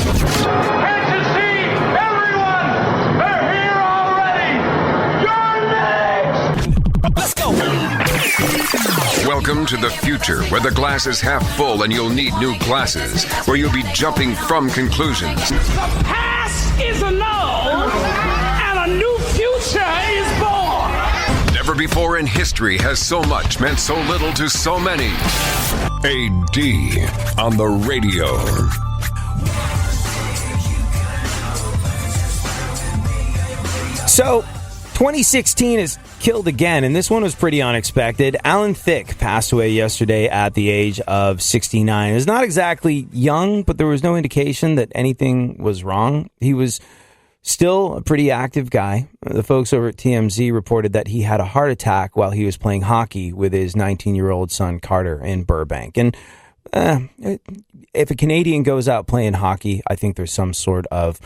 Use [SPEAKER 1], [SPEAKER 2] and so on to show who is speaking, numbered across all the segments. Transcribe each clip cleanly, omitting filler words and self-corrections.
[SPEAKER 1] Can't you see? Everyone! They're here already! You're next!
[SPEAKER 2] Let's go!
[SPEAKER 3] Welcome to the future, where the glass is half full and you'll need new glasses, where you'll be jumping from conclusions.
[SPEAKER 1] The past is annulled, and a new future is born!
[SPEAKER 3] Never before in history has so much meant so little to so many. AD on the radio.
[SPEAKER 4] So, 2016 is killed again, and this one was pretty unexpected. Alan Thicke passed away yesterday at the age of 69. He was not exactly young, but there was no indication that anything was wrong. He was still a pretty active guy. The folks over at TMZ reported that he had a heart attack while he was playing hockey with his 19-year-old son, Carter, in Burbank. And if a Canadian goes out playing hockey, I think there's some sort of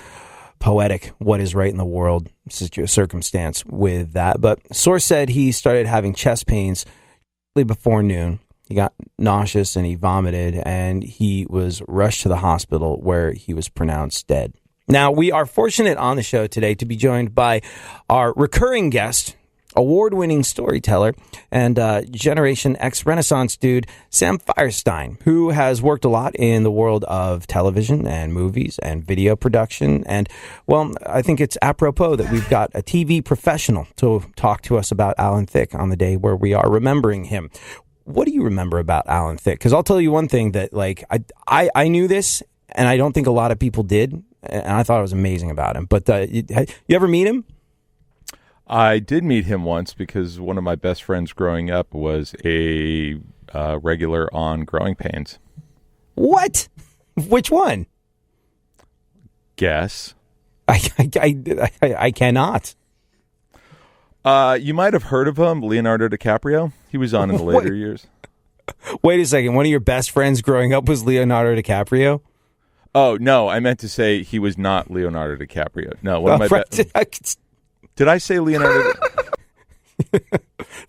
[SPEAKER 4] poetic what is right in the world circumstance with that. But source said he started having chest pains before noon. He got nauseous and he vomited, and he was rushed to the hospital where he was pronounced dead. Now, we are fortunate on the show today to be joined by our recurring guest, award-winning storyteller, and Generation X Renaissance dude, Sam Feirstein, who has worked a lot in the world of television and movies and video production. And, well, I think it's apropos that we've got a TV professional to talk to us about Alan Thicke on the day where we are remembering him. What do you remember about Alan Thicke? Because I'll tell you one thing that, like, I knew this, and I don't think a lot of people did, and I thought it was amazing about him. But you ever meet him?
[SPEAKER 5] I did meet him once because one of my best friends growing up was a regular on Growing Pains.
[SPEAKER 4] What? Which one?
[SPEAKER 5] Guess.
[SPEAKER 4] I cannot.
[SPEAKER 5] You might have heard of him, Leonardo DiCaprio. He was on in the later years.
[SPEAKER 4] Wait a second. One of your best friends growing up was Leonardo DiCaprio?
[SPEAKER 5] Oh, no. I meant to say he was not Leonardo DiCaprio. No, one of my Did I say Leonardo?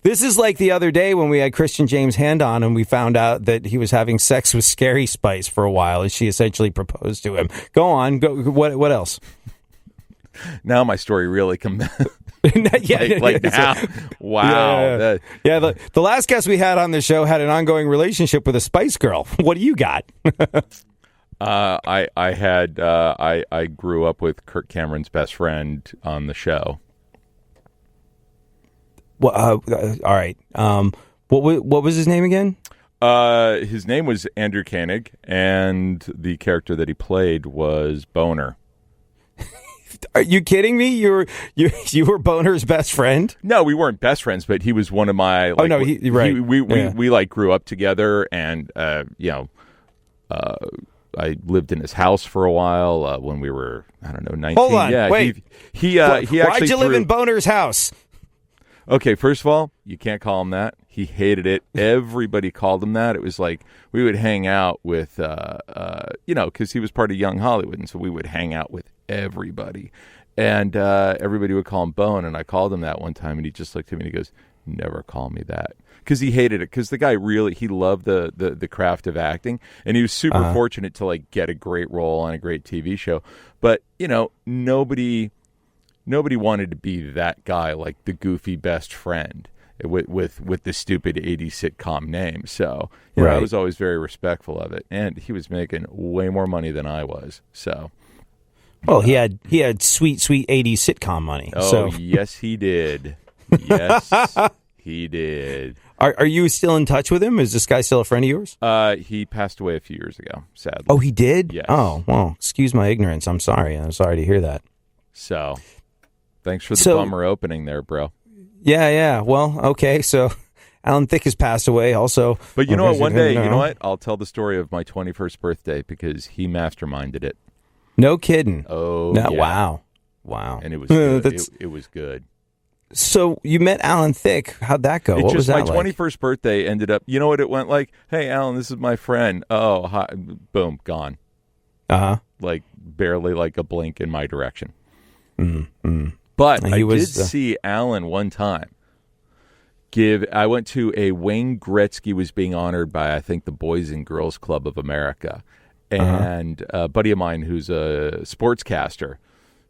[SPEAKER 4] This is like the other day when we had Christian James Hand on and we found out that he was having sex with Scary Spice for a while and she essentially proposed to him. Go on. What else?
[SPEAKER 5] Now my story really comes
[SPEAKER 4] yeah,
[SPEAKER 5] now. Wow.
[SPEAKER 4] The last guest we had on the show had an ongoing relationship with a Spice Girl. What do you got?
[SPEAKER 5] I grew up with Kirk Cameron's best friend on the show.
[SPEAKER 4] Well, all right. What was his name again?
[SPEAKER 5] His name was Andrew Koenig, and the character that he played was Boner.
[SPEAKER 4] Are you kidding me? You were Boner's best friend?
[SPEAKER 5] No, we weren't best friends, but he was one of my. Like,
[SPEAKER 4] right.
[SPEAKER 5] We like grew up together, and I lived in his house for a while when we were, I don't know, 19.
[SPEAKER 4] Hold on,
[SPEAKER 5] yeah,
[SPEAKER 4] wait.
[SPEAKER 5] He actually.
[SPEAKER 4] Why'd you live in Boner's house?
[SPEAKER 5] Okay, first of all, you can't call him that. He hated it. Everybody called him that. It was like we would hang out with, because he was part of Young Hollywood, and so we would hang out with everybody. And everybody would call him Bone, and I called him that one time, and he just looked at me and he goes, "Never call me that." Because he hated it. Because the guy he loved the craft of acting, and he was super fortunate to like get a great role on a great TV show. But nobody wanted to be that guy, like the goofy best friend with the stupid 80s sitcom name. So I was always very respectful of it, and he was making way more money than I was. So.
[SPEAKER 4] Well, he had sweet 80s sitcom money.
[SPEAKER 5] Oh,
[SPEAKER 4] so.
[SPEAKER 5] Yes, he did. Yes, he did.
[SPEAKER 4] Are you still in touch with him? Is this guy still a friend of yours?
[SPEAKER 5] He passed away a few years ago, sadly.
[SPEAKER 4] Oh, he did?
[SPEAKER 5] Yes.
[SPEAKER 4] Oh, well, excuse my ignorance. I'm sorry to hear that.
[SPEAKER 5] So, thanks for the bummer opening there, bro.
[SPEAKER 4] Yeah. Well, okay. So, Alan Thicke has passed away also.
[SPEAKER 5] But you know what? One day, I'll tell the story of my 21st birthday because he masterminded it.
[SPEAKER 4] No kidding.
[SPEAKER 5] Oh, yeah.
[SPEAKER 4] Wow.
[SPEAKER 5] And it was good. It was good.
[SPEAKER 4] So you met Alan Thicke. How'd that go? What was that
[SPEAKER 5] my 21st birthday ended up, you know what it went like? Hey, Alan, this is my friend. Oh, hi. Boom, gone.
[SPEAKER 4] Uh-huh.
[SPEAKER 5] Like barely like a blink in my direction.
[SPEAKER 4] Mm-hmm.
[SPEAKER 5] But I did see Alan one time. I went to a Wayne Gretzky was being honored by, I think, the Boys and Girls Club of America. And a buddy of mine who's a sportscaster,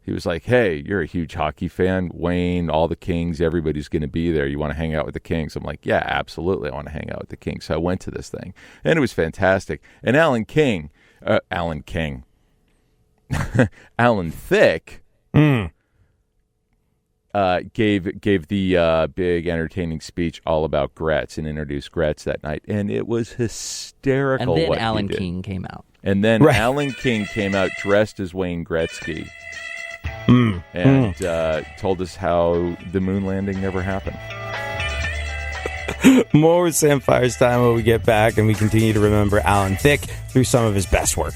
[SPEAKER 5] he was like, hey, you're a huge hockey fan. Wayne, all the Kings, everybody's going to be there. You want to hang out with the Kings? I'm like, yeah, absolutely. I want to hang out with the Kings. So I went to this thing, and it was fantastic. And Alan Thicke gave the big entertaining speech all about Gretz and introduced Gretz that night. And it was hysterical.
[SPEAKER 2] And then Alan King came out.
[SPEAKER 5] And then Alan King came out dressed as Wayne Gretzky. And told us how the moon landing never happened.
[SPEAKER 4] More with Sam Feirstein when we get back, and we continue to remember Alan Thicke through some of his best work.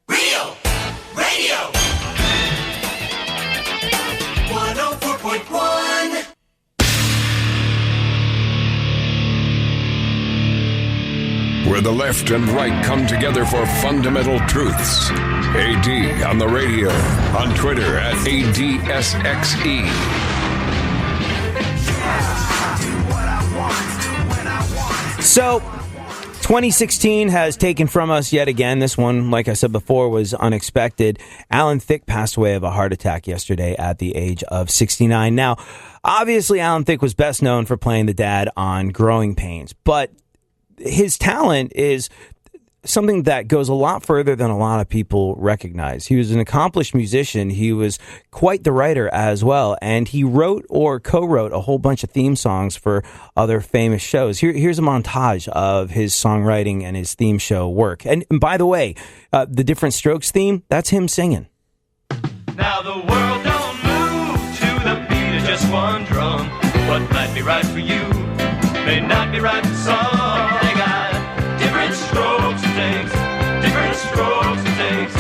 [SPEAKER 6] Real Radio 104.1.
[SPEAKER 3] Where the left and right come together for fundamental truths. AD on the radio, on Twitter at ADSXE.
[SPEAKER 4] So, 2016 has taken from us yet again. This one, like I said before, was unexpected. Alan Thicke passed away of a heart attack yesterday at the age of 69. Now, obviously, Alan Thicke was best known for playing the dad on Growing Pains, but his talent is something that goes a lot further than a lot of people recognize. He was an accomplished musician. He was quite the writer as well, and he wrote or co-wrote a whole bunch of theme songs for other famous shows. Here's a montage of his songwriting and his theme show work. And by the way, the Different Strokes theme, that's him singing.
[SPEAKER 7] Now the world don't move to the beat of just one drum. What might be right for you may not be right for some. They got different strokes it takes, different strokes it takes,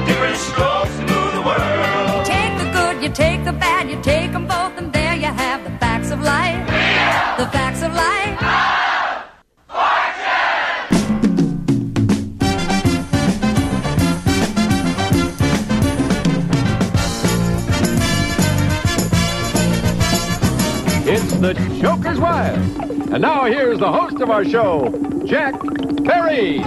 [SPEAKER 7] different strokes to move the world.
[SPEAKER 8] Take the good, you take the bad, you take them both, and there you have the facts of life. The facts of life.
[SPEAKER 9] It's the Joker's Wife. And now here's the host of our show, Jack Perry.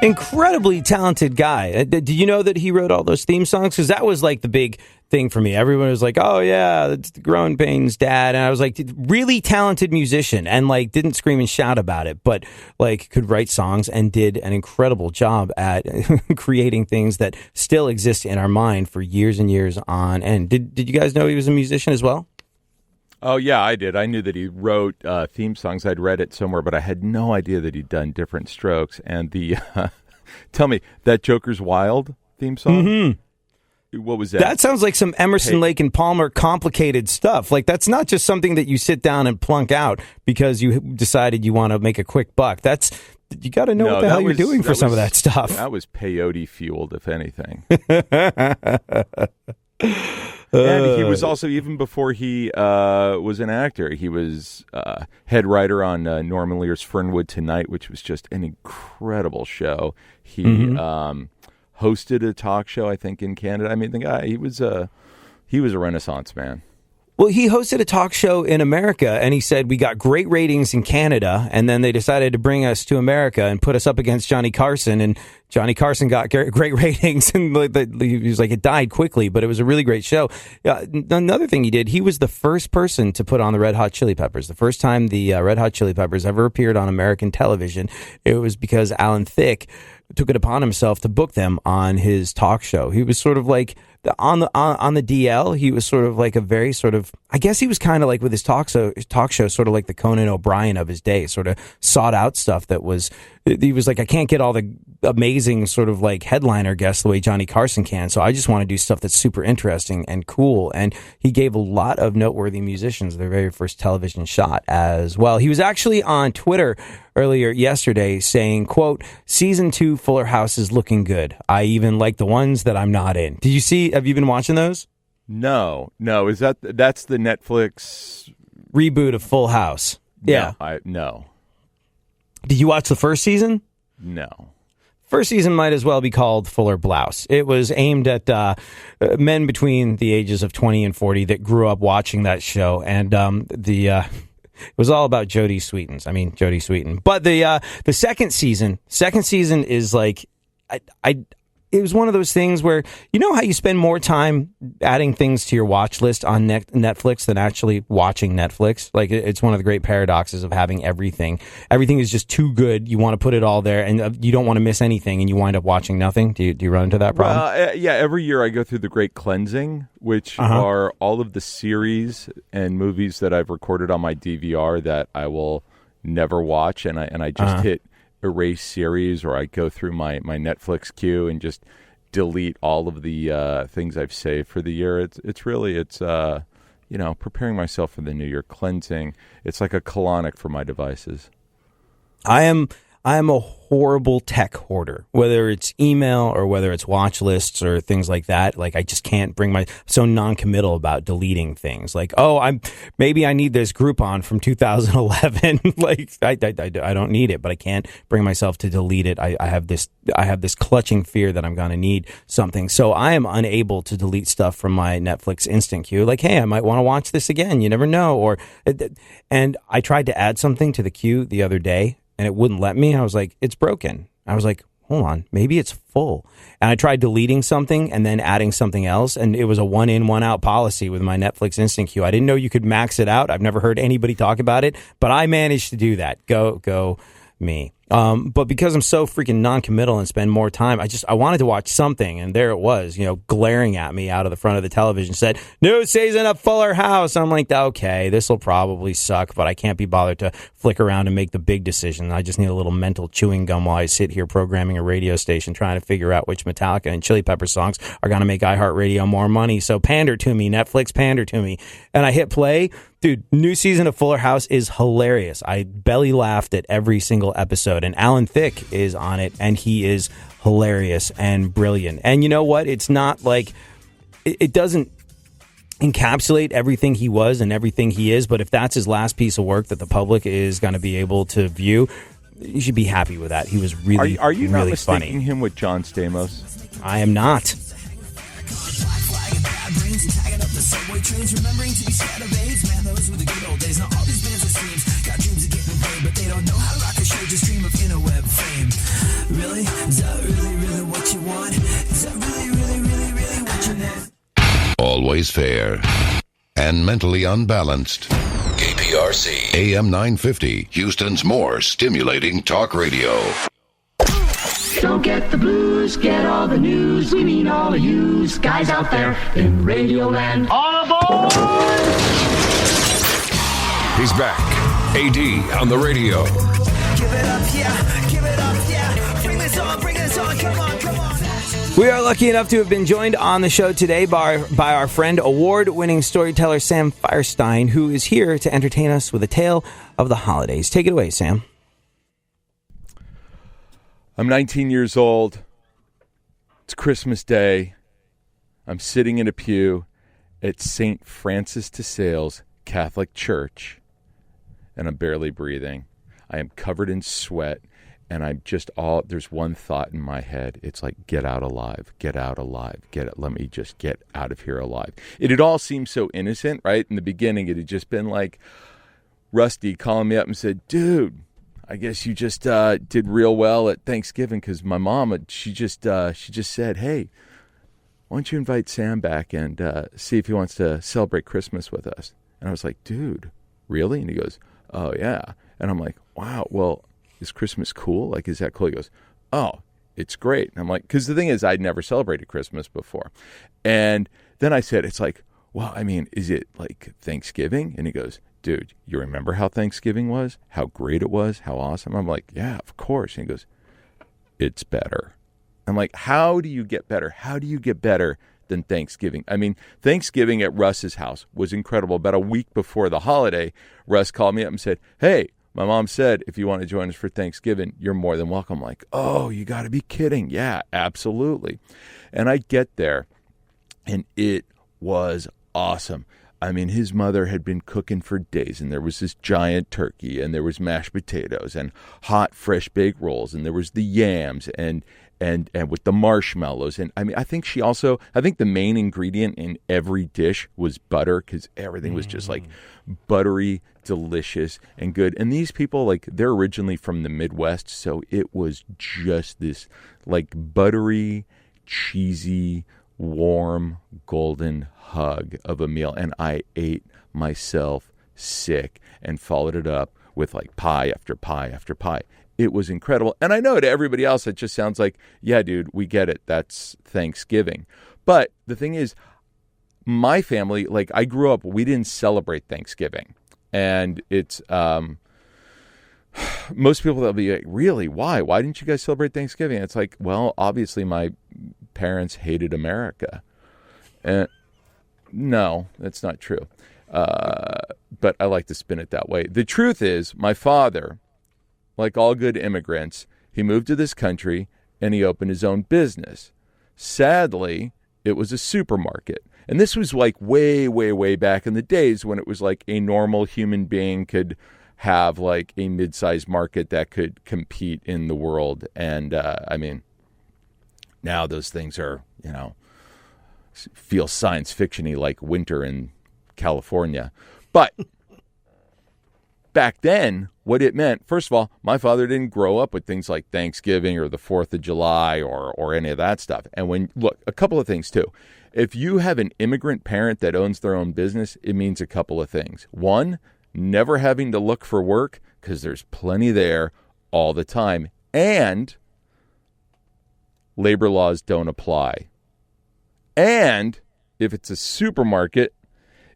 [SPEAKER 4] Incredibly talented guy. Did you know that he wrote all those theme songs? Because that was like the big thing for me. Everyone was like, oh yeah, it's the Growing Pains dad. And I was like, really talented musician, and like didn't scream and shout about it, but like could write songs and did an incredible job at creating things that still exist in our mind for years and years on end. Did you guys know he was a musician as well?
[SPEAKER 5] Oh, yeah, I did. I knew that he wrote theme songs. I'd read it somewhere, but I had no idea that he'd done Different Strokes. And the, tell me, that Joker's Wild theme song? Mm-hmm. What was that?
[SPEAKER 4] That sounds like some Emerson, Lake and Palmer complicated stuff. Like, that's not just something that you sit down and plunk out because you decided you want to make a quick buck. You got to know what the hell you're doing for some of that stuff.
[SPEAKER 5] That was peyote fueled, if anything. And he was also, even before he was an actor, he was head writer on Norman Lear's Fernwood Tonight, which was just an incredible show. He hosted a talk show, I think, in Canada. I mean, the guy, he was a Renaissance man.
[SPEAKER 4] Well, he hosted a talk show in America, and he said, we got great ratings in Canada, and then they decided to bring us to America and put us up against Johnny Carson, and Johnny Carson got great ratings, and he was like, it died quickly, but it was a really great show. Another thing he did, he was the first person to put on the Red Hot Chili Peppers. The first time the Red Hot Chili Peppers ever appeared on American television, it was because Alan Thicke took it upon himself to book them on his talk show. He was sort of like, on the DL, he was sort of like a very sort of, I guess he was kind of like with his talk show, sort of like the Conan O'Brien of his day, sort of sought out stuff that was he was like, I can't get all the amazing sort of like headliner guests the way Johnny Carson can. So I just want to do stuff that's super interesting and cool. And he gave a lot of noteworthy musicians their very first television shot as well. He was actually on Twitter earlier yesterday saying, quote, season 2 Fuller House is looking good. I even like the ones that I'm not in. Did you see, have you been watching those?
[SPEAKER 5] No. Is that's the Netflix
[SPEAKER 4] reboot of Full House? Yeah.
[SPEAKER 5] No.
[SPEAKER 4] Did you watch the first season?
[SPEAKER 5] No.
[SPEAKER 4] First season might as well be called Fuller Blouse. It was aimed at men between the ages of 20 and 40 that grew up watching that show. And it was all about Jodie Sweetin. But the second season is like, it was one of those things where, you know how you spend more time adding things to your watch list on Netflix than actually watching Netflix? Like, it's one of the great paradoxes of having everything. Everything is just too good. You want to put it all there, and you don't want to miss anything, and you wind up watching nothing. Do you run into that problem?
[SPEAKER 5] Yeah, every year I go through the Great Cleansing, which are all of the series and movies that I've recorded on my DVR that I will never watch, and I just hit erase series, or I go through my Netflix queue and just delete all of the things I've saved for the year. It's really preparing myself for the new year, cleansing. It's like a colonic for my devices.
[SPEAKER 4] I am a horrible tech hoarder, whether it's email or whether it's watch lists or things like that. Like, I just can't so non-committal about deleting things. Like, maybe I need this Groupon from 2011. Like, I don't need it, but I can't bring myself to delete it. I have this clutching fear that I'm going to need something. So I am unable to delete stuff from my Netflix instant queue. Like, hey, I might want to watch this again. You never know. And I tried to add something to the queue the other day, and it wouldn't let me. I was like, it's broken. I was like, hold on, maybe it's full. And I tried deleting something and then adding something else, and it was a 1 in, 1 out policy with my Netflix instant queue. I didn't know you could max it out. I've never heard anybody talk about it, but I managed to do that. Go me. But because I'm so freaking non-committal and spend more time, I wanted to watch something, and there it was, glaring at me out of the front of the television, said, new season of Fuller House. I'm like, okay, this will probably suck, but I can't be bothered to flick around and make the big decision. I just need a little mental chewing gum while I sit here programming a radio station, trying to figure out which Metallica and Chili Pepper songs are going to make iHeartRadio more money. So pander to me, Netflix, pander to me. And I hit play. Dude, new season of Fuller House is hilarious. I belly laughed at every single episode. And Alan Thicke is on it, and he is hilarious and brilliant. And you know what? It's not like it doesn't encapsulate everything he was and everything he is, but if that's his last piece of work that the public is going to be able to view, you should be happy with that. He was really,
[SPEAKER 5] are you
[SPEAKER 4] really
[SPEAKER 5] not
[SPEAKER 4] funny.
[SPEAKER 5] mistaking him with John Stamos?
[SPEAKER 4] I am not.
[SPEAKER 2] Always fair and mentally unbalanced. KPRC AM 950, Houston's more stimulating talk radio.
[SPEAKER 10] Don't get the blues, get all the news. We mean all of yous, guys out there in Radio Land. All aboard!
[SPEAKER 3] He's back. AD on the radio.
[SPEAKER 11] Give it up, yeah. Give it up, yeah. Bring this on, come on.
[SPEAKER 4] We are lucky enough to have been joined on the show today by our friend, award-winning storyteller Sam Feirstein, who is here to entertain us with a tale of the holidays. Take it away, Sam.
[SPEAKER 5] I'm 19 years old. It's Christmas Day. I'm sitting in a pew at St. Francis de Sales Catholic Church, and I'm barely breathing. I am covered in sweat, and I'm just there's one thought in my head. It's like, get out alive, let me just get out of here alive. It had all seemed so innocent, right? In the beginning, it had just been like Rusty calling me up and said, dude, I guess you just did real well at Thanksgiving, because my mom, she just said, hey, why don't you invite Sam back and see if he wants to celebrate Christmas with us? And I was like, dude, really? And he goes, oh, yeah. And I'm like, wow, well, is Christmas cool? Like, is that cool? He goes, oh, it's great. And I'm like, because the thing is, I'd never celebrated Christmas before. And then I said, it's like, well, I mean, is it like Thanksgiving? And he goes, dude, you remember how Thanksgiving was? How great it was? How awesome? I'm like, yeah, of course. And he goes, it's better. I'm like, how do you get better? How do you get better than Thanksgiving? I mean, Thanksgiving at Russ's house was incredible. About a week before the holiday, Russ called me up and said, hey, my mom said, if you want to join us for Thanksgiving, you're more than welcome. I'm like, oh, you got to be kidding. Yeah, absolutely. And I get there, and it was awesome. I mean, his mother had been cooking for days, and there was this giant turkey, and there was mashed potatoes, and hot, fresh baked rolls, and there was the yams, and with the marshmallows. And I mean, I think the main ingredient in every dish was butter, because everything was just like buttery, delicious, and good. And these people, like, they're originally from the Midwest, so it was just this like buttery, cheesy, warm, golden hug of a meal. And I ate myself sick and followed it up with like pie after pie after pie. It was incredible. And I know to everybody else, it just sounds like, yeah, dude, we get it. That's Thanksgiving. But the thing is, my family, like, I grew up, we didn't celebrate Thanksgiving. And it's, most people, they'll be like, really? Why? Why didn't you guys celebrate Thanksgiving? It's like, well, obviously my parents hated America. And no, that's not true. But I like to spin it that way. The truth is, my father, like all good immigrants, he moved to this country and he opened his own business. Sadly, it was a supermarket. And this was like way, way, way back in the days when it was like a normal human being could have like a mid-sized market that could compete in the world. And I mean, now those things are, feel science fiction-y, like winter in California. But back then, what it meant, first of all, my father didn't grow up with things like Thanksgiving or the 4th of July or any of that stuff. And look, a couple of things too. If you have an immigrant parent that owns their own business, it means a couple of things. One, never having to look for work, because there's plenty there all the time. And labor laws don't apply. And if it's a supermarket,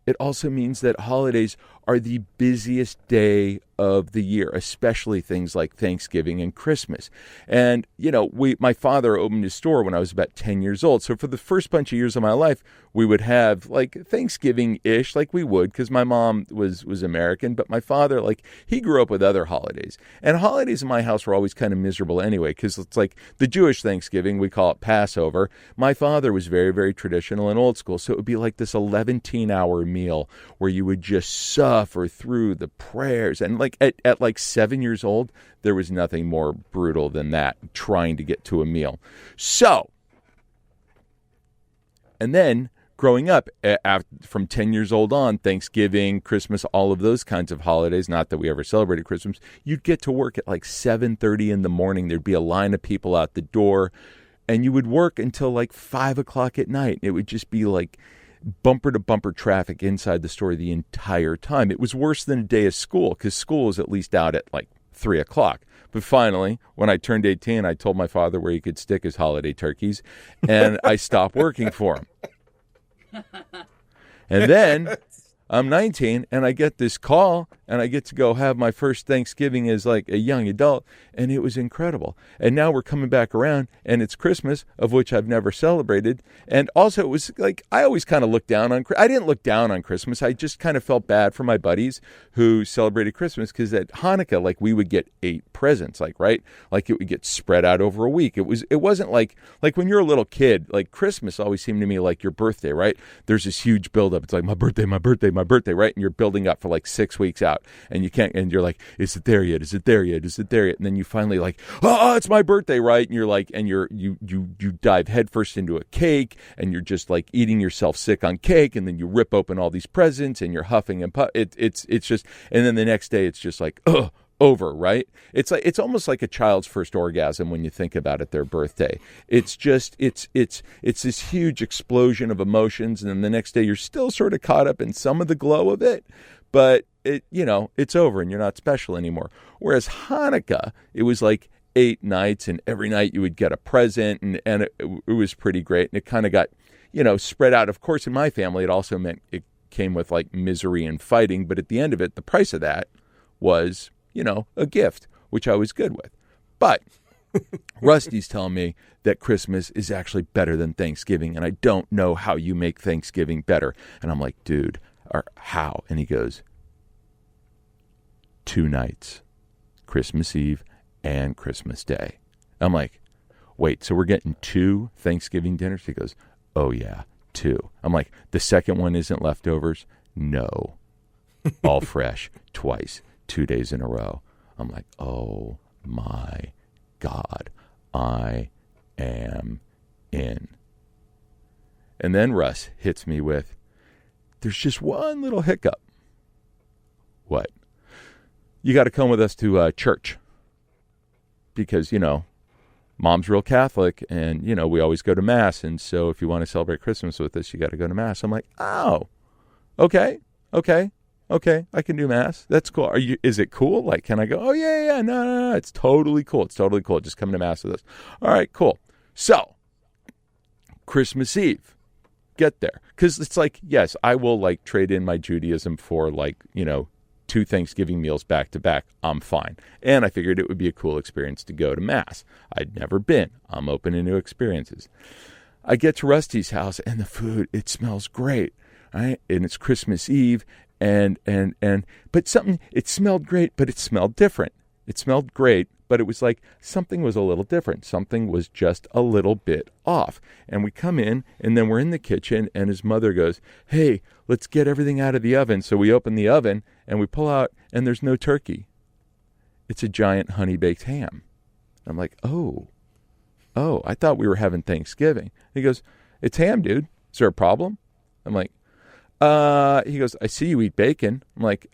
[SPEAKER 5] it also means that holidays are the busiest day of the year, especially things like Thanksgiving and Christmas. And, my father opened his store when I was about 10 years old. So for the first bunch of years of my life, we would have like Thanksgiving-ish, like we would, because my mom was American. But my father, like, he grew up with other holidays. And holidays in my house were always kind of miserable anyway, because it's like the Jewish Thanksgiving, we call it Passover. My father was very, very traditional and old school. So it would be like this 11-hour meal where you would just suffer through the prayers. And like at like 7 years old, there was nothing more brutal than that, trying to get to a meal. So, and then growing up, from 10 years old on, Thanksgiving, Christmas, all of those kinds of holidays, not that we ever celebrated Christmas, you'd get to work at like 7:30 in the morning. There'd be a line of people out the door, and you would work until like 5 o'clock at night. It would just be like bumper-to-bumper traffic inside the store the entire time. It was worse than a day of school, because school was at least out at like 3 o'clock. But finally, when I turned 18, I told my father where he could stick his holiday turkeys, and I stopped working for him. And then I'm 19, and I get this call, and I get to go have my first Thanksgiving as like a young adult, and it was incredible. And now we're coming back around, and it's Christmas, of which I've never celebrated. And also, it was like, I always kind of looked down on, I didn't look down on Christmas. I just kind of felt bad for my buddies who celebrated Christmas, because at Hanukkah, like, we would get 8 presents, like, right? Like, it would get spread out over a week. It wasn't like when you're a little kid, like, Christmas always seemed to me like your birthday, right? There's this huge buildup. It's like, my birthday, right? And you're building up for like 6 weeks out, and you can't, and you're like, is it there yet? Is it there yet? Is it there yet? And then you finally like, oh, it's my birthday, right? And you're like, and you dive headfirst into a cake, and you're just like eating yourself sick on cake, and then you rip open all these presents, and you're huffing and it's just, and then the next day it's just like, over, right? It's almost like a child's first orgasm when you think about it, their birthday. It's just, it's this huge explosion of emotions, and then the next day you're still sort of caught up in some of the glow of it, but it's over and you're not special anymore. Whereas Hanukkah, it was like 8 nights, and every night you would get a present, and it was pretty great, and it kind of got, spread out. Of course, in my family, it also meant came with like misery and fighting, but at the end of it, the price of that was, a gift, which I was good with. But Rusty's telling me that Christmas is actually better than Thanksgiving, and I don't know how you make Thanksgiving better. And I'm like, dude, how? And he goes, 2 nights, Christmas Eve and Christmas Day. I'm like, wait, so we're getting 2 Thanksgiving dinners? He goes, oh yeah, 2. I'm like, the second one isn't leftovers? No. All fresh, twice, 2 days in a row. I'm like, oh my God, I am in. And then Russ hits me with, there's just one little hiccup. What? You got to come with us to church. Because, Mom's real Catholic, and, we always go to Mass. And so if you want to celebrate Christmas with us, you got to go to Mass. I'm like, oh, okay. I can do Mass. That's cool. Is it cool? Like, can I go? Oh, yeah. No. It's totally cool. Just come to Mass with us. All right, cool. So, Christmas Eve, get there. Because it's like, yes, I will, like, trade in my Judaism for, like, 2 Thanksgiving meals back to back. I'm fine. And I figured it would be a cool experience to go to Mass. I'd never been. I'm open to new experiences. I get to Rusty's house, and the food, it smells great, right? And it's Christmas Eve, but it smelled great, but it smelled different. It smelled great, but it was like something was a little different. Something was just a little bit off. And we come in, and then we're in the kitchen, and his mother goes, hey, let's get everything out of the oven. So we open the oven, and we pull out, and there's no turkey. It's a giant honey-baked ham. I'm like, oh, I thought we were having Thanksgiving. He goes, it's ham, dude. Is there a problem? I'm like, he goes, I see you eat bacon. I'm like,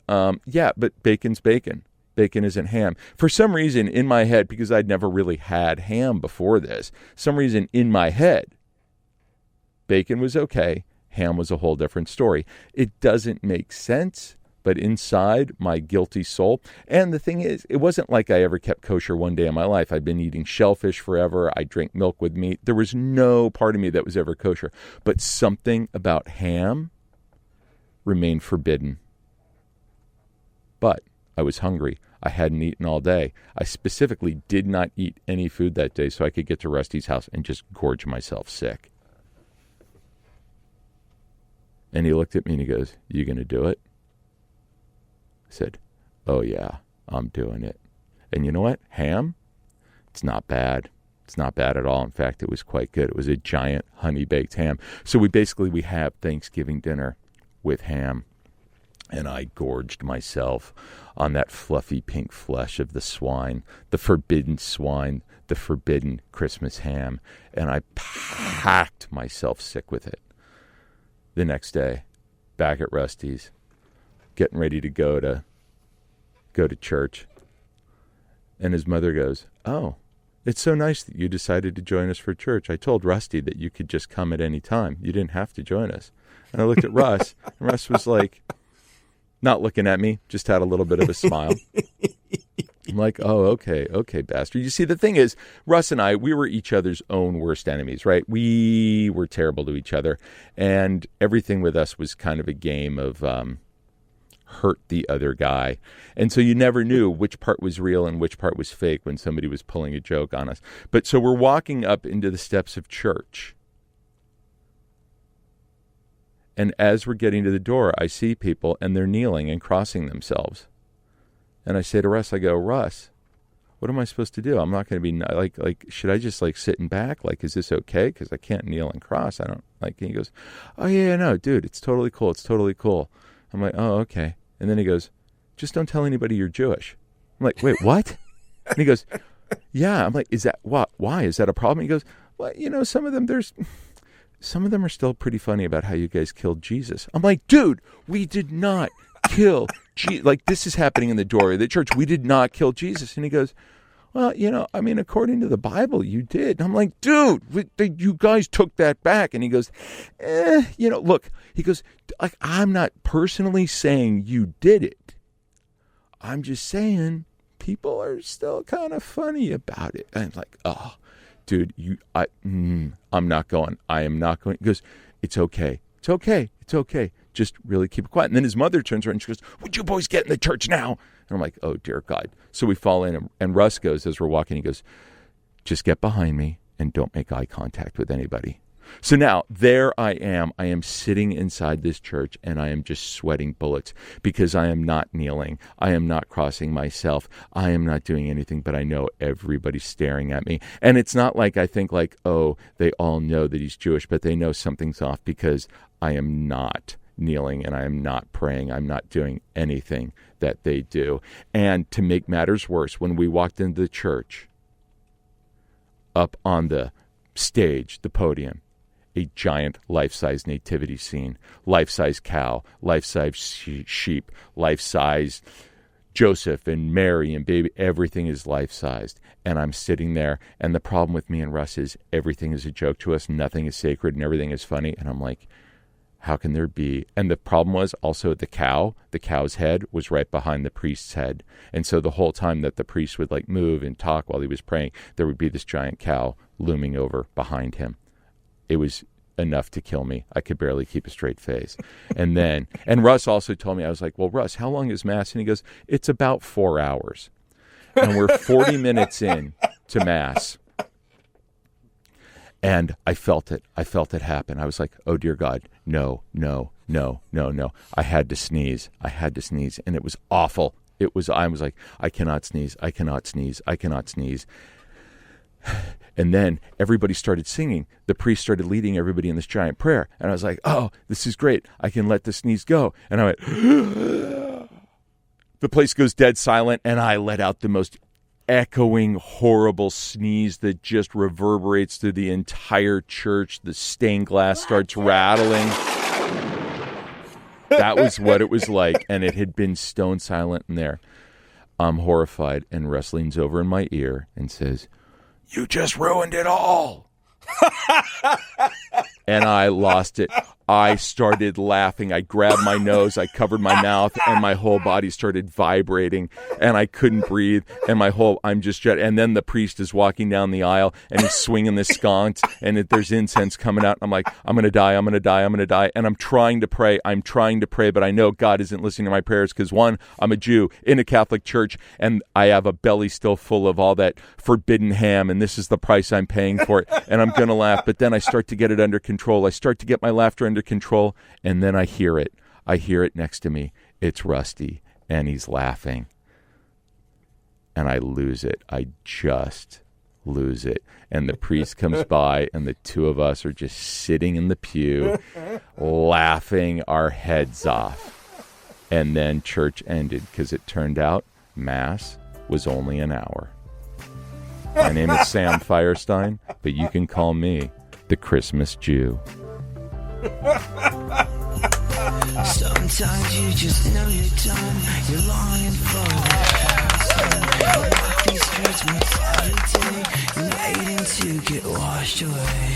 [SPEAKER 5] yeah, but bacon's bacon. Bacon isn't ham. For some reason in my head, because I'd never really had ham before this, some reason in my head, bacon was okay. Ham was a whole different story. It doesn't make sense, but inside my guilty soul. And the thing is, it wasn't like I ever kept kosher one day in my life. I'd been eating shellfish forever. I drink milk with meat. There was no part of me that was ever kosher. But something about ham remained forbidden. But I was hungry. I hadn't eaten all day. I specifically did not eat any food that day so I could get to Rusty's house and just gorge myself sick. And he looked at me and he goes, you going to do it? I said, oh yeah, I'm doing it. And you know what? Ham? It's not bad. It's not bad at all. In fact, it was quite good. It was a giant honey-baked ham. So we have Thanksgiving dinner with ham. And I gorged myself on that fluffy pink flesh of the swine, the forbidden swine, the forbidden Christmas ham. And I packed myself sick with it. The next day, back at Rusty's, getting ready to go to church. And his mother goes, oh, it's so nice that you decided to join us for church. I told Rusty that you could just come at any time. You didn't have to join us. And I looked at Russ, and Russ was like, not looking at me, just had a little bit of a smile. I'm like, oh, okay, bastard. You see, the thing is, Russ and I, we were each other's own worst enemies, right? We were terrible to each other, and everything with us was kind of a game of hurt the other guy. And so you never knew which part was real and which part was fake when somebody was pulling a joke on us. But so we're walking up into the steps of church. And as we're getting to the door, I see people, and they're kneeling and crossing themselves. And I say to Russ, I go, Russ, what am I supposed to do? I'm not going to be, like, should I just, like, sit in back? Like, is this okay? Because I can't kneel and cross. I don't, like, and he goes, oh, yeah, no, dude, it's totally cool. It's totally cool. I'm like, oh, okay. And then he goes, just don't tell anybody you're Jewish. I'm like, wait, what? And he goes, yeah. I'm like, is that, what? Why? Is that a problem? He goes, well, some of them are still pretty funny about how you guys killed Jesus. I'm like, dude, we did not kill Jesus. Like, this is happening in the doorway of the church. We did not kill Jesus. And he goes, well, according to the Bible, you did. And I'm like, dude, you guys took that back. And he goes, look, he goes, like, I'm not personally saying you did it. I'm just saying people are still kind of funny about it. And I'm like, oh. Dude, I'm not going. I am not going. He goes, it's okay. It's okay. It's okay. just really keep it quiet. And then his mother turns around and she goes, would you boys get in the church now? And I'm like, oh, dear God. So we fall in, and Russ goes, as we're walking, he goes, just get behind me and don't make eye contact with anybody. So now there I am sitting inside this church, and I am just sweating bullets because I am not kneeling. I am not crossing myself. I am not doing anything, but I know everybody's staring at me. And it's not like I think like, oh, they all know that he's Jewish, but they know something's off because I am not kneeling and I am not praying. I'm not doing anything that they do. And to make matters worse, when we walked into the church, up on the stage, the podium, a giant life-size nativity scene, life-size cow, life-size sheep, life-size Joseph and Mary and baby, everything is life-sized. And I'm sitting there, and the problem with me and Russ is everything is a joke to us, nothing is sacred, and everything is funny. And I'm like, how can there be? And the problem was also the cow's head was right behind the priest's head. And so the whole time that the priest would like move and talk while he was praying, there would be this giant cow looming over behind him. It was enough to kill me. I could barely keep a straight face. And Russ also told me, I was like, well, Russ, how long is Mass? And he goes, it's about 4 hours. And we're 40 minutes in to Mass. And I felt it. I felt it happen. I was like, oh, dear God, no. I had to sneeze. And it was awful. I was like, I cannot sneeze. And then everybody started singing. The priest started leading everybody in this giant prayer. And I was like, oh, this is great. I can let the sneeze go. And I went, the place goes dead silent. And I let out the most echoing, horrible sneeze that just reverberates through the entire church. The stained glass starts rattling. That was what it was like. And it had been stone silent in there. I'm horrified. And Russ leans over in my ear and says, you just ruined it all. And I lost it. I started laughing. I grabbed my nose, I covered my mouth, and my whole body started vibrating, and I couldn't breathe, and and then the priest is walking down the aisle, and he's swinging the sconce, and there's incense coming out, and I'm like, I'm going to die, and I'm trying to pray, but I know God isn't listening to my prayers, because one, I'm a Jew in a Catholic church, and I have a belly still full of all that forbidden ham, and this is the price I'm paying for it, and I'm going to laugh, but then I start to get it under control. I start to get my laughter under control, and then I hear it next to me. It's Rusty, and he's laughing, and I lose it. I just lose it. And the priest comes by, and the two of us are just sitting in the pew laughing our heads off. And then church ended, because it turned out Mass was only an hour. My name is Sam Feirstein, but you can call me the Christmas Jew.
[SPEAKER 11] Sometimes you just know you're done. You're longing for the past. Walk these streets most every day. You're waiting to get washed away.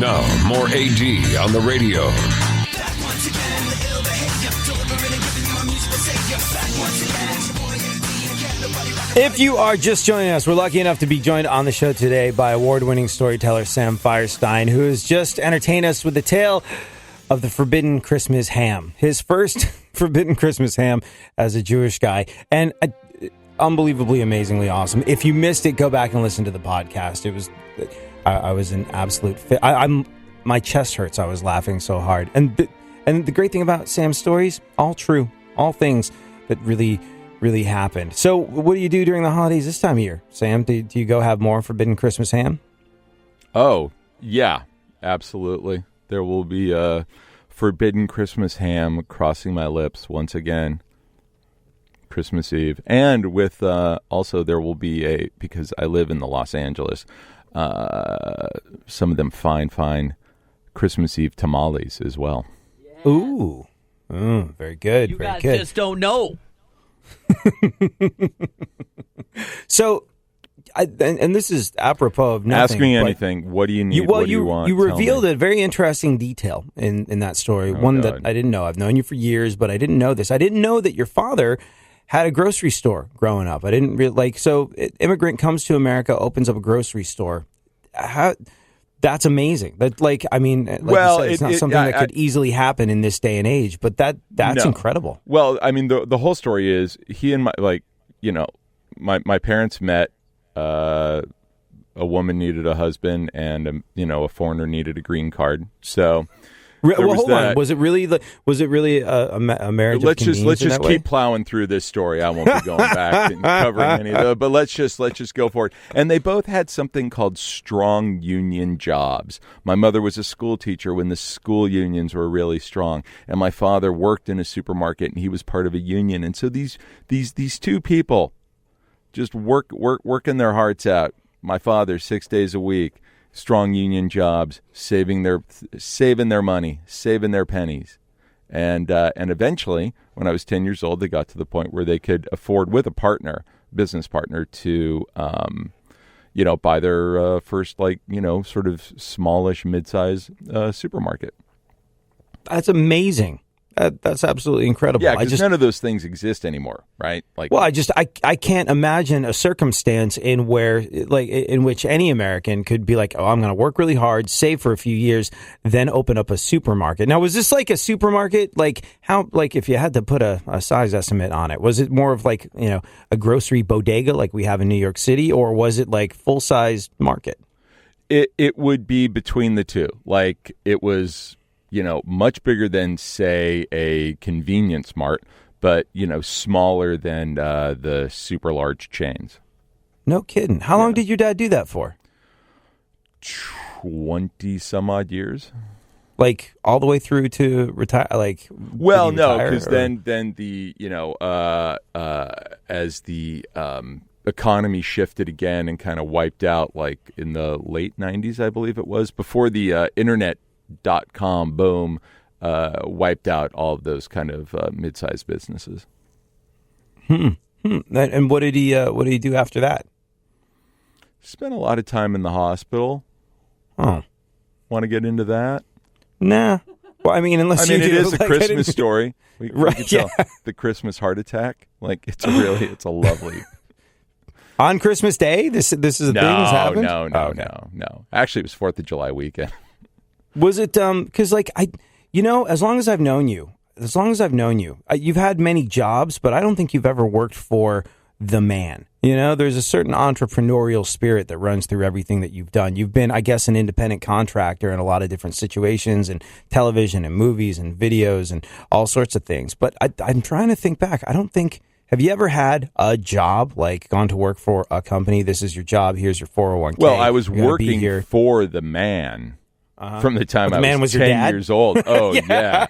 [SPEAKER 3] Now, more AD on the radio.
[SPEAKER 4] If you are just joining us, we're lucky enough to be joined on the show today by award-winning storyteller Sam Feirstein, who has just entertained us with the tale of the forbidden Christmas ham. His first forbidden Christmas ham as a Jewish guy. And unbelievably, amazingly awesome. If you missed it, go back and listen to the podcast. It was... I was an absolute fit. My chest hurts. I was laughing so hard. And the great thing about Sam's stories, all true, all things that really, really happened. So what do you do during the holidays this time of year, Sam? Do you go have more forbidden Christmas ham?
[SPEAKER 5] Oh, yeah, absolutely. There will be a forbidden Christmas ham crossing my lips once again. Christmas Eve. And with also there will be because I live in the Los Angeles, some of them fine Christmas Eve tamales as well.
[SPEAKER 4] Ooh. Very good.
[SPEAKER 12] You
[SPEAKER 4] very
[SPEAKER 12] guys
[SPEAKER 4] good.
[SPEAKER 12] just don't know.
[SPEAKER 4] So, and this is apropos of nothing.
[SPEAKER 5] Ask me anything. What do you need? What do you want?
[SPEAKER 4] You
[SPEAKER 5] Tell
[SPEAKER 4] revealed
[SPEAKER 5] me.
[SPEAKER 4] a very interesting detail in that story. One
[SPEAKER 5] God.
[SPEAKER 4] that I didn't know. I've known you for years, but I didn't know this. I didn't know that your father had a grocery store growing up. I didn't really so immigrant comes to America, opens up a grocery store. That's amazing. That you said, it's not something that could easily happen in this day and age, but that's incredible.
[SPEAKER 5] Well, I mean, the whole story is he and my parents met. A woman needed a husband, and a foreigner needed a green card. So,
[SPEAKER 4] hold on. Was it really a marriage?
[SPEAKER 5] Let's just keep plowing through this story. I won't be going back and covering any of those. But let's just go for it. And they both had something called strong union jobs. My mother was a school teacher when the school unions were really strong, and my father worked in a supermarket, and he was part of a union. And so these two people just working their hearts out. My father, 6 days a week, strong union jobs, saving their money, saving their pennies, and eventually, when I was 10 years old, they got to the point where they could afford, with a business partner, to buy their first sort of smallish, mid-size supermarket.
[SPEAKER 4] That's amazing. That's absolutely incredible.
[SPEAKER 5] Yeah, because none of those things exist anymore, right?
[SPEAKER 4] I can't imagine a circumstance in which any American could be like, oh, I'm going to work really hard, save for a few years, then open up a supermarket. Now, was this like a supermarket? If you had to put a size estimate on it, was it more of a grocery bodega like we have in New York City, or was it like full size market?
[SPEAKER 5] It would be between the two. Like it was, much bigger than, say, a convenience mart, but, smaller than the super large chains.
[SPEAKER 4] No kidding. How long did your dad do that for?
[SPEAKER 5] 20 some odd years.
[SPEAKER 4] Like all the way through to retire?
[SPEAKER 5] Well, no, because then the, as the economy shifted again and kind of wiped out, like in the late 90s, I believe it was, before the internet.com boom wiped out all of those kind of mid-sized businesses.
[SPEAKER 4] And what did he do after that?
[SPEAKER 5] Spent a lot of time in the hospital.
[SPEAKER 4] Oh,
[SPEAKER 5] want to get into that?
[SPEAKER 4] Nah. Well, I mean, it
[SPEAKER 5] is a Christmas story. We could tell the Christmas heart attack. Like it's a lovely.
[SPEAKER 4] On Christmas Day, this is a thing that's happened.
[SPEAKER 5] No. Actually, it was 4th of July weekend.
[SPEAKER 4] Was it because as long as I've known you, you've had many jobs, but I don't think you've ever worked for the man. There's a certain entrepreneurial spirit that runs through everything that you've done. You've been, I guess, an independent contractor in a lot of different situations, and television and movies and videos and all sorts of things. But I'm trying to think back. I don't think. Have you ever had a job, like gone to work for a company? This is your job. Here's your 401k.
[SPEAKER 5] Well, I was working for the man. From the time I was 10 years old. Oh, yeah.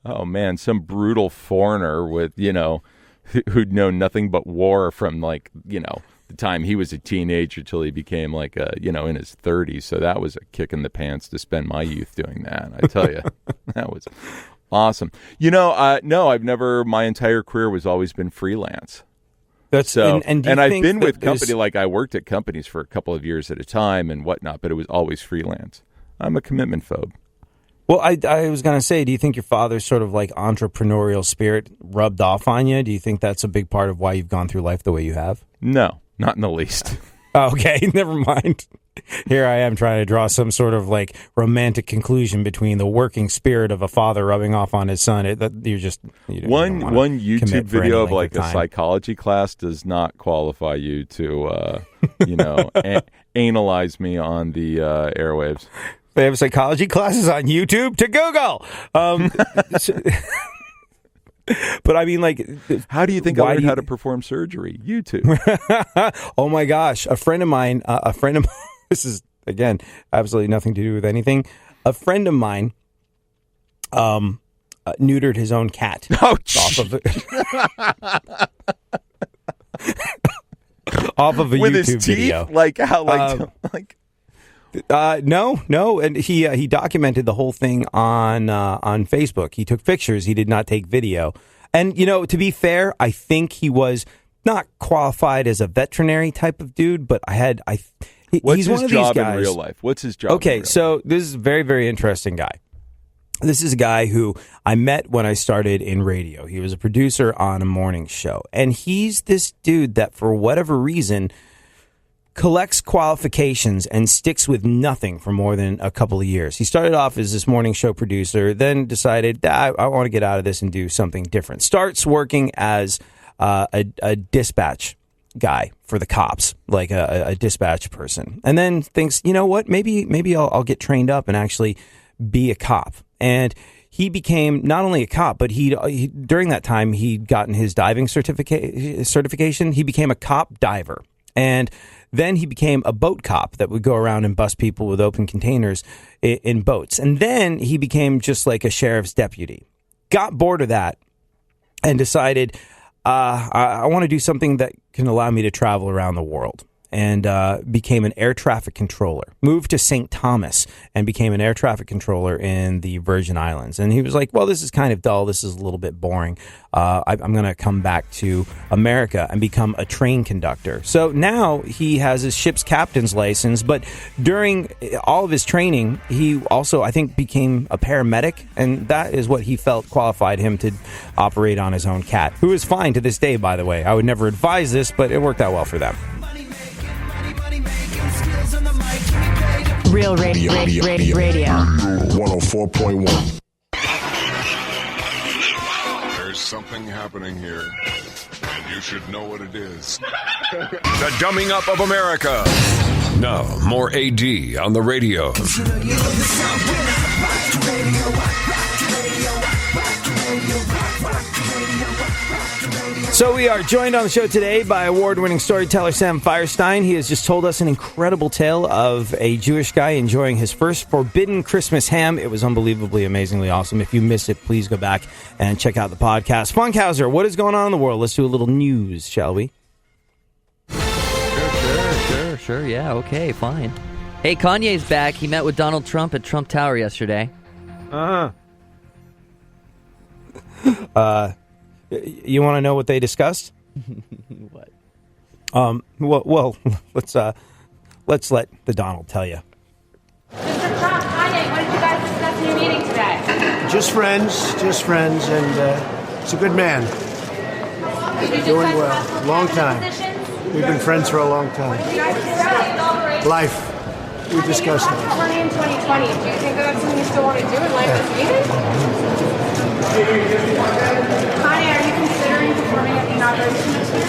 [SPEAKER 5] Oh, man, some brutal foreigner with, who'd known nothing but war from, the time he was a teenager till he became, in his 30s. So that was a kick in the pants to spend my youth doing that. I tell you, that was awesome. No, I've never, my entire career was always been freelance.
[SPEAKER 4] That's
[SPEAKER 5] so,
[SPEAKER 4] and
[SPEAKER 5] I've been with company, I worked at companies for a couple of years at a time and whatnot, but it was always freelance. I'm a commitment phobe.
[SPEAKER 4] Well, I was going to say, do you think your father's sort of entrepreneurial spirit rubbed off on you? Do you think that's a big part of why you've gone through life the way you have?
[SPEAKER 5] No, not in the least.
[SPEAKER 4] Okay, never mind. Here I am trying to draw some sort of romantic conclusion between the working spirit of a father rubbing off on his son.
[SPEAKER 5] One YouTube video of a psychology class does not qualify you to analyze me on the airwaves.
[SPEAKER 4] They have psychology classes on YouTube to Google. But I mean,
[SPEAKER 5] how do you think I learned how to perform surgery? YouTube.
[SPEAKER 4] Oh my gosh, a friend of mine. This is again absolutely nothing to do with anything. A friend of mine, neutered his own cat.
[SPEAKER 5] Oh,
[SPEAKER 4] off of it. off of a
[SPEAKER 5] with
[SPEAKER 4] YouTube
[SPEAKER 5] his teeth?
[SPEAKER 4] video.
[SPEAKER 5] Like how?
[SPEAKER 4] No, and he documented the whole thing on Facebook. He took pictures. He did not take video. And to be fair, I think he was not qualified as a veterinary type of dude, but
[SPEAKER 5] What's
[SPEAKER 4] he's
[SPEAKER 5] his
[SPEAKER 4] one of
[SPEAKER 5] job
[SPEAKER 4] these guys.
[SPEAKER 5] in real life? What's his job?
[SPEAKER 4] Okay, so this is a very, very interesting guy. This is a guy who I met when I started in radio. He was a producer on a morning show. And he's this dude that, for whatever reason, collects qualifications and sticks with nothing for more than a couple of years. He started off as this morning show producer, then decided, I want to get out of this and do something different. Starts working as a dispatch guy for the cops, like a dispatch person. And then thinks, you know what, maybe I'll get trained up and actually be a cop. And he became not only a cop, but he during that time he'd gotten his diving certification. He became a cop diver, and then he became a boat cop that would go around and bust people with open containers in boats. And then he became just like a sheriff's deputy. Got bored of that and decided I want to do something that can allow me to travel around the world. And became an air traffic controller. Moved to St. Thomas and became an air traffic controller in the Virgin Islands. And he was like, well, this is kind of dull. This is a little bit boring. I'm going to come back to America and become a train conductor. So now he has his ship's captain's license. But during all of his training, he also, I think, became a paramedic. And that is what he felt qualified him to operate on his own cat, who is fine to this day, by the way. I would never advise this, but it worked out well for them.
[SPEAKER 12] Real radio.
[SPEAKER 3] 104.1. There's something happening here, and you should know what it is. The dumbing up of America. Now, more AD on the radio.
[SPEAKER 4] So we are joined on the show today by award-winning storyteller Sam Feirstein. He has just told us an incredible tale of a Jewish guy enjoying his first forbidden Christmas ham. It was unbelievably, amazingly awesome. If you missed it, please go back and check out the podcast. Funkhauser, what is going on in the world? Let's do a little news, shall we?
[SPEAKER 13] Sure. Yeah, okay, fine. Hey, Kanye's back. He met with Donald Trump at Trump Tower yesterday.
[SPEAKER 4] You want to know what they discussed?
[SPEAKER 13] What?
[SPEAKER 4] Well, let's let the Donald tell you.
[SPEAKER 14] Mr. Trump, Kanye, what did you guys discuss in your meeting today?
[SPEAKER 15] Just friends, and he's a good man.
[SPEAKER 14] Did you
[SPEAKER 15] Doing
[SPEAKER 14] discuss
[SPEAKER 15] well.
[SPEAKER 14] possible
[SPEAKER 15] Long
[SPEAKER 14] cabinet
[SPEAKER 15] time.
[SPEAKER 14] positions?
[SPEAKER 15] We've been friends for a long time.
[SPEAKER 14] What did you guys discuss?
[SPEAKER 15] Life. We discussed
[SPEAKER 14] Kanye,
[SPEAKER 15] life.
[SPEAKER 14] running in 2020. Do you think that's something you still want to do in life this meeting? Kanye, are you considering performing at the inauguration this year?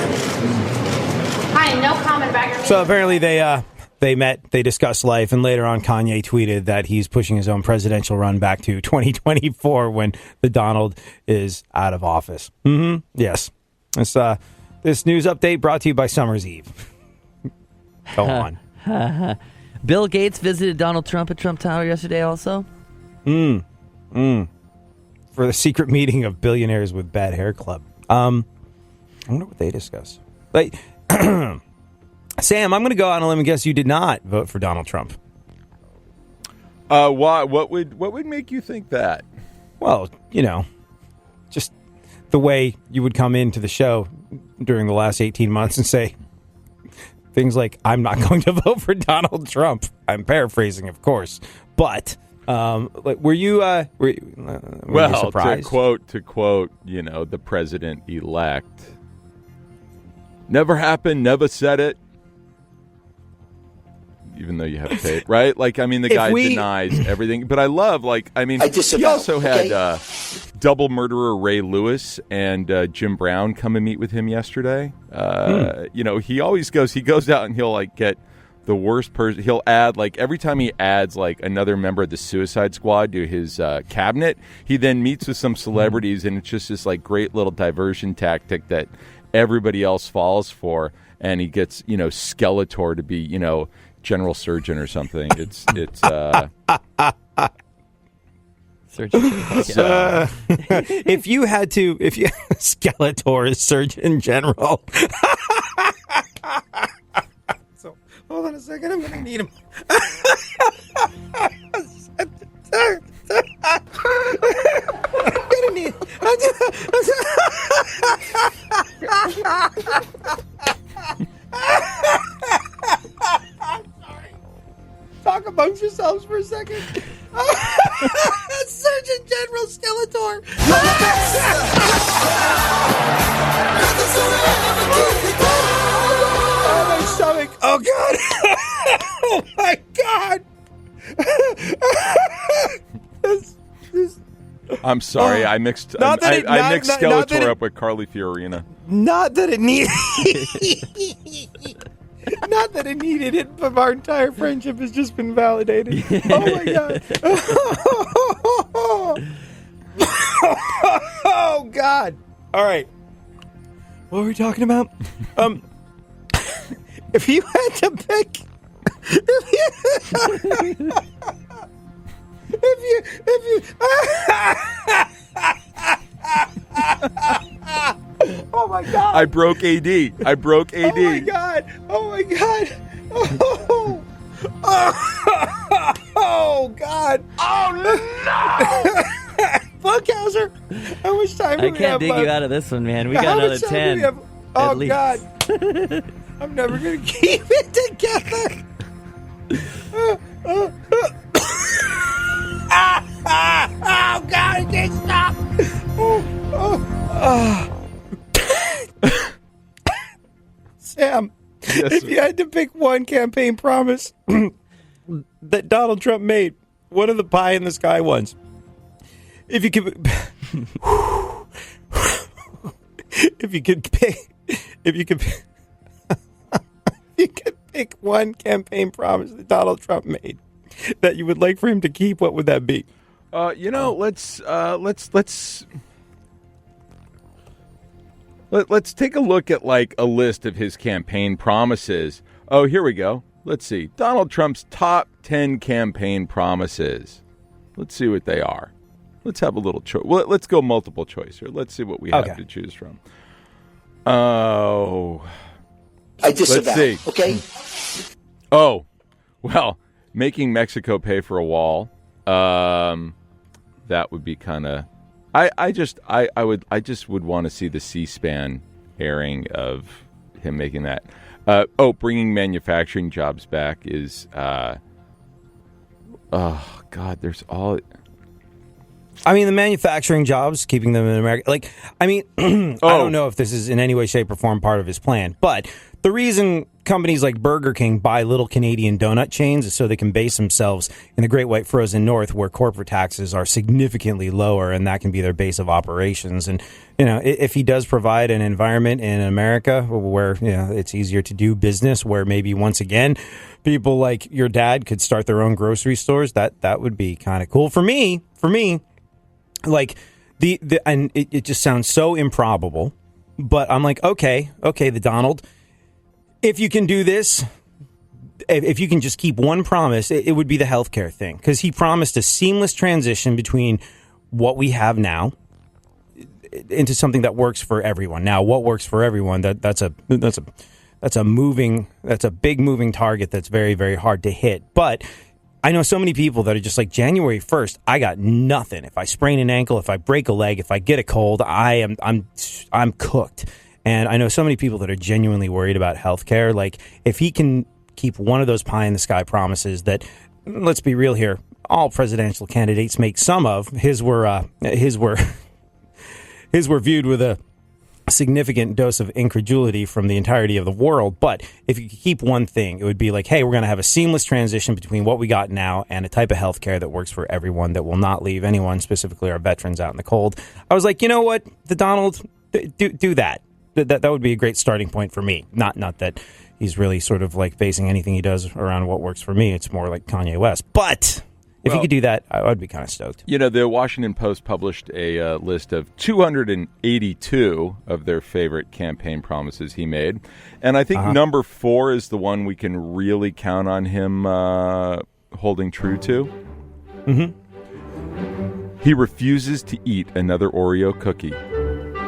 [SPEAKER 14] Kanye, no comment about your meeting.
[SPEAKER 4] So apparently they met, they discussed life, and later on Kanye tweeted that he's pushing his own presidential run back to 2024 when the Donald is out of office. Yes. This news update brought to you by Summer's Eve. Go on.
[SPEAKER 13] Bill Gates visited Donald Trump at Trump Tower yesterday also?
[SPEAKER 4] For the secret meeting of billionaires with bad hair club. I wonder what they discussed. Like, Sam, I'm going to go out on a limb and guess you did not vote for Donald Trump.
[SPEAKER 5] Why? What would make you think that?
[SPEAKER 4] Well, just the way you would come into the show during the last 18 months and say things like, I'm not going to vote for Donald Trump. I'm paraphrasing, of course. But, were you surprised?
[SPEAKER 5] to quote, the president-elect, never happened, never said it. Even though you have tape, right? The guy denies everything. But I love, he also had double murderer Ray Lewis and Jim Brown come and meet with him yesterday. He always goes out and he'll get the worst person. He'll add, every time he adds another member of the Suicide Squad to his cabinet, he then meets with some celebrities, and it's just this great little diversion tactic that everybody else falls for. And he gets Skeletor to be general surgeon or something. It's
[SPEAKER 13] surgeon.
[SPEAKER 4] If you Skeletor is surgeon general. on a second. I'm going to need him. I'm going to need Talk amongst yourselves for a second. Surgeon General Skeletor. Oh, my stomach. Oh, God. Oh, my God.
[SPEAKER 5] I'm sorry. I mixed Skeletor up with Carly Fiorina.
[SPEAKER 4] Not that it needed... Not that it needed it, but our entire friendship has just been validated. Oh, my God. Oh, God. All right. What were we talking about? If you had to pick... If you oh my God!
[SPEAKER 5] I broke AD.
[SPEAKER 4] Oh my God! Oh my God! Oh, oh God! Oh no! Funkhauser, how much time do we have?
[SPEAKER 13] I can't dig you out of this one, man. We got another 10.
[SPEAKER 4] Oh
[SPEAKER 13] least.
[SPEAKER 4] God! I'm never gonna keep it together. Oh God, I can't stop. Sam,
[SPEAKER 5] Yes,
[SPEAKER 4] if
[SPEAKER 5] sir.
[SPEAKER 4] you had to pick one campaign promise that Donald Trump made, one of the pie in the sky ones, if you could pick one campaign promise that Donald Trump made that you would like for him to keep, what would that be?
[SPEAKER 5] Let's take a look at like a list of his campaign promises. Oh, here we go. Let's see. Donald Trump's top 10 campaign promises. Let's see what they are. Let's have a little choice. Well, let's go multiple choice here. Let's see what we have to choose from. Oh.
[SPEAKER 12] I disavow.
[SPEAKER 5] Let's see.
[SPEAKER 12] Okay?
[SPEAKER 5] Oh, well, making Mexico pay for a wall. That would be kind of. I just would want to see the C-SPAN airing of him making that. Bringing manufacturing jobs back is. Oh God, there's all.
[SPEAKER 4] I mean, the manufacturing jobs, keeping them in America. Like, I mean, I don't know if this is in any way, shape, or form part of his plan, but the reason companies like Burger King buy little Canadian donut chains is so they can base themselves in the Great White Frozen North, where corporate taxes are significantly lower, and that can be their base of operations. And, you know, if he does provide an environment in America where, you know, it's easier to do business, where maybe once again, people like your dad could start their own grocery stores, that would be kind of cool. For me, like and it just sounds so improbable, but I'm like, okay, the Donald, if you can do this, if you can just keep one promise, it would be the healthcare thing, because he promised a seamless transition between what we have now into something that works for everyone. Now, what works for everyone? That's a big moving target that's very, very hard to hit. But I know so many people that are just like, January 1st, I got nothing. If I sprain an ankle, if I break a leg, if I get a cold, I'm cooked. And I know so many people that are genuinely worried about healthcare. Like, if he can keep one of those pie in the sky promises that, let's be real here, all presidential candidates make some of. His were viewed with a significant dose of incredulity from the entirety of the world. But if you keep one thing, it would be like, hey, we're going to have a seamless transition between what we got now and a type of healthcare that works for everyone, that will not leave anyone, specifically our veterans, out in the cold. I was like, you know what, the Donald, do that. That would be a great starting point for me. Not that he's really sort of like basing anything he does around what works for me. It's more like Kanye West. But if he could do that, I would be kind of stoked.
[SPEAKER 5] You know, the Washington Post published a list of 282 of their favorite campaign promises he made. And I think number 4 is the one we can really count on him holding true to. Mm-hmm. He refuses to eat another Oreo cookie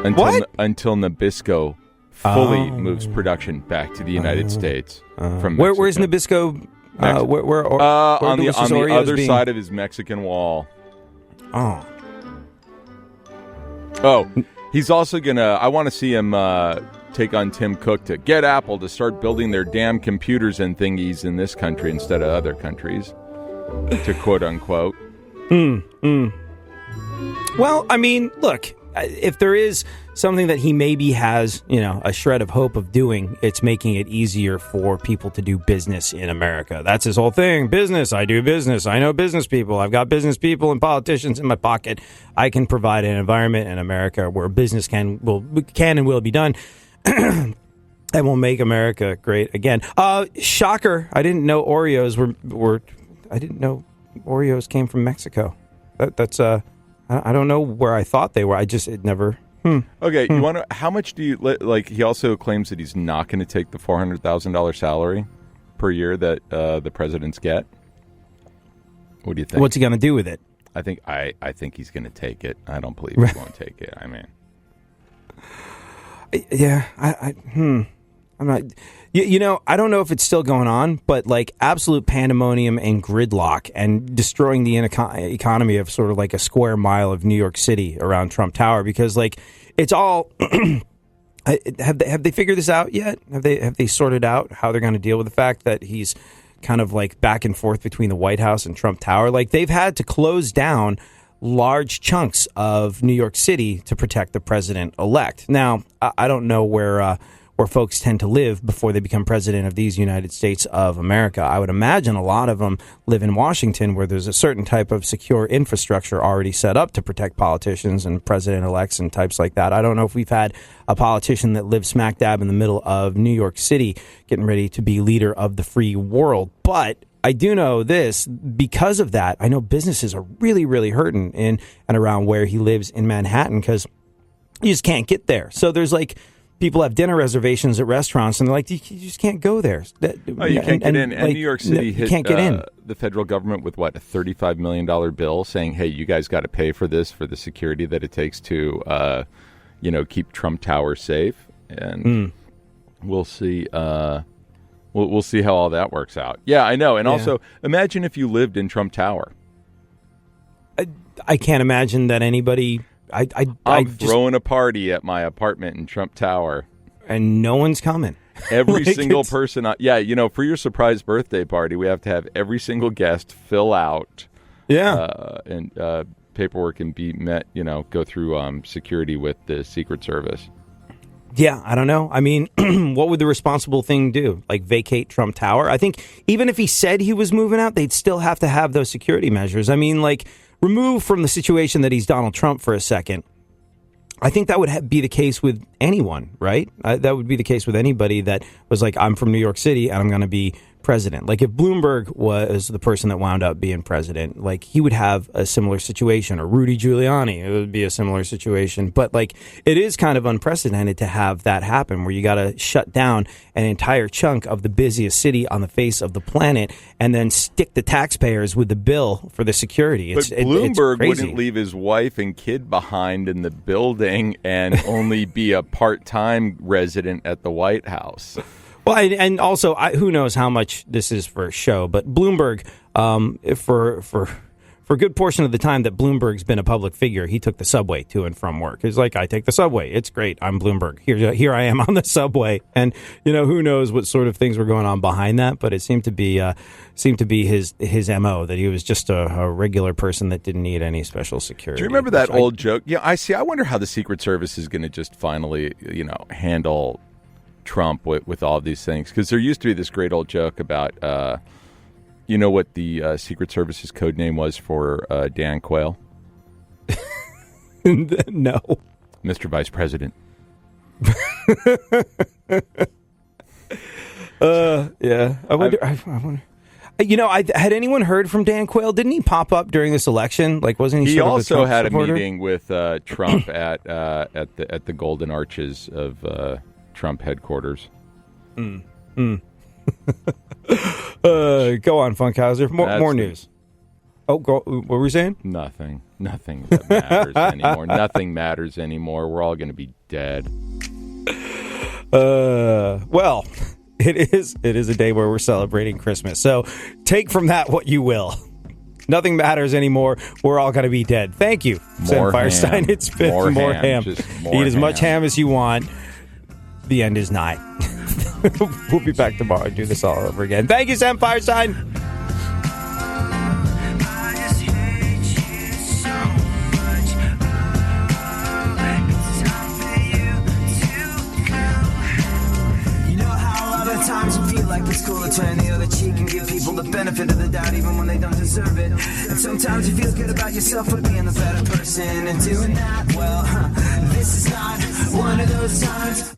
[SPEAKER 5] until Nabisco fully moves production back to the United States from Mexico.
[SPEAKER 4] Where's Nabisco? Where
[SPEAKER 5] on the
[SPEAKER 4] Oreos
[SPEAKER 5] other
[SPEAKER 4] being...
[SPEAKER 5] side of his Mexican wall.
[SPEAKER 4] Oh,
[SPEAKER 5] he's also gonna. I want to see him take on Tim Cook to get Apple to start building their damn computers and thingies in this country instead of other countries, to quote unquote.
[SPEAKER 4] Well, I mean, look, if there is something that he maybe has, a shred of hope of doing, it's making it easier for people to do business in America. That's his whole thing. Business. I do business. I know business people. I've got business people and politicians in my pocket. I can provide an environment in America where business can and will be done. And will make America great again. Shocker. I didn't know Oreos were I didn't know Oreos came from Mexico. That's I don't know where I thought they were. It never.
[SPEAKER 5] Okay, you want to? How much do you like? He also claims that he's not going to take the $400,000 salary per year that the presidents get. What do you think?
[SPEAKER 4] What's he going to do with it?
[SPEAKER 5] I think he's going to take it. I don't believe he won't take it. I mean,
[SPEAKER 4] yeah, I'm not. I don't know if it's still going on, but like absolute pandemonium and gridlock and destroying the economy of sort of like a square mile of New York City around Trump Tower, because like it's all. Have they figured this out yet? Have they sorted out how they're going to deal with the fact that he's kind of like back and forth between the White House and Trump Tower? Like they've had to close down large chunks of New York City to protect the president-elect. Now, I don't know where folks tend to live before they become president of these United States of America. I would imagine a lot of them live in Washington, where there's a certain type of secure infrastructure already set up to protect politicians and president-elects and types like that. I don't know if we've had a politician that lives smack dab in the middle of New York City getting ready to be leader of the free world. But I do know this, because of that, I know businesses are really, really hurting in and around where he lives in Manhattan, because you just can't get there. So there's like, people have dinner reservations at restaurants, and they're like, you just can't go there.
[SPEAKER 5] You can't get in. And New York City hit
[SPEAKER 4] can't get in.
[SPEAKER 5] The federal government with, a $35 million bill saying, hey, you guys got to pay for this, for the security that it takes to, keep Trump Tower safe. And we'll see. We'll see how all that works out. Yeah, I know. And also, imagine if you lived in Trump Tower.
[SPEAKER 4] I can't imagine that anybody...
[SPEAKER 5] I'm throwing a party at my apartment in Trump Tower.
[SPEAKER 4] And no one's coming.
[SPEAKER 5] Every single person. For your surprise birthday party, we have to have every single guest fill out.
[SPEAKER 4] Yeah.
[SPEAKER 5] And paperwork and be met, go through security with the Secret Service.
[SPEAKER 4] Yeah, I don't know. I mean, what would the responsible thing do? Like vacate Trump Tower? I think even if he said he was moving out, they'd still have to have those security measures. I mean, like, remove from the situation that he's Donald Trump for a second. I think that would be the case with anyone, right? That would be the case with anybody that was like, I'm from New York City and I'm going to be president. Like if Bloomberg was the person that wound up being president, like he would have a similar situation, or Rudy Giuliani, it would be a similar situation. But like it is kind of unprecedented to have that happen, where you got to shut down an entire chunk of the busiest city on the face of the planet and then stick the taxpayers with the bill for the security.
[SPEAKER 5] But Bloomberg wouldn't leave his wife and kid behind in the building and only be a part-time resident at the White House.
[SPEAKER 4] Well, and also, who knows how much this is for show, but Bloomberg, for a good portion of the time that Bloomberg's been a public figure, he took the subway to and from work. He's like, I take the subway. It's great. I'm Bloomberg. Here I am on the subway. And, who knows what sort of things were going on behind that, but it seemed to be his MO, that he was just a regular person that didn't need any special security.
[SPEAKER 5] Do you remember that old joke? Yeah, I wonder how the Secret Service is going to just finally, handle Trump with all these things, because there used to be this great old joke about what the Secret Service's code name was for Dan Quayle?
[SPEAKER 4] No.
[SPEAKER 5] Mr. Vice President.
[SPEAKER 4] Yeah. I wonder. Had anyone heard from Dan Quayle? Didn't he pop up during this election? Like, wasn't he?
[SPEAKER 5] He
[SPEAKER 4] sort
[SPEAKER 5] also
[SPEAKER 4] of a Trump
[SPEAKER 5] had
[SPEAKER 4] supporter?
[SPEAKER 5] a meeting with Trump at the Golden Arches of Trump headquarters.
[SPEAKER 4] Go on, Funkhauser. More news. What were we saying?
[SPEAKER 5] Nothing that matters anymore. Nothing matters anymore. We're all going to be dead.
[SPEAKER 4] Well, it is a day where we're celebrating Christmas. So take from that what you will. Nothing matters anymore. We're all going to be dead. Thank you, Sam Feirstein.
[SPEAKER 5] Ham.
[SPEAKER 4] It's been more ham.
[SPEAKER 5] Just more
[SPEAKER 4] Eat as much
[SPEAKER 5] ham.
[SPEAKER 4] ham as you want. The end is nigh. We'll be back tomorrow and do this all over again. Thank you, Sam Feirstein.
[SPEAKER 11] Times you feel like it's cool to turn the other cheek and give people the benefit of the doubt even when they don't deserve it. And sometimes you feel good about yourself for being the better person and doing that. Well, this is not one of those times.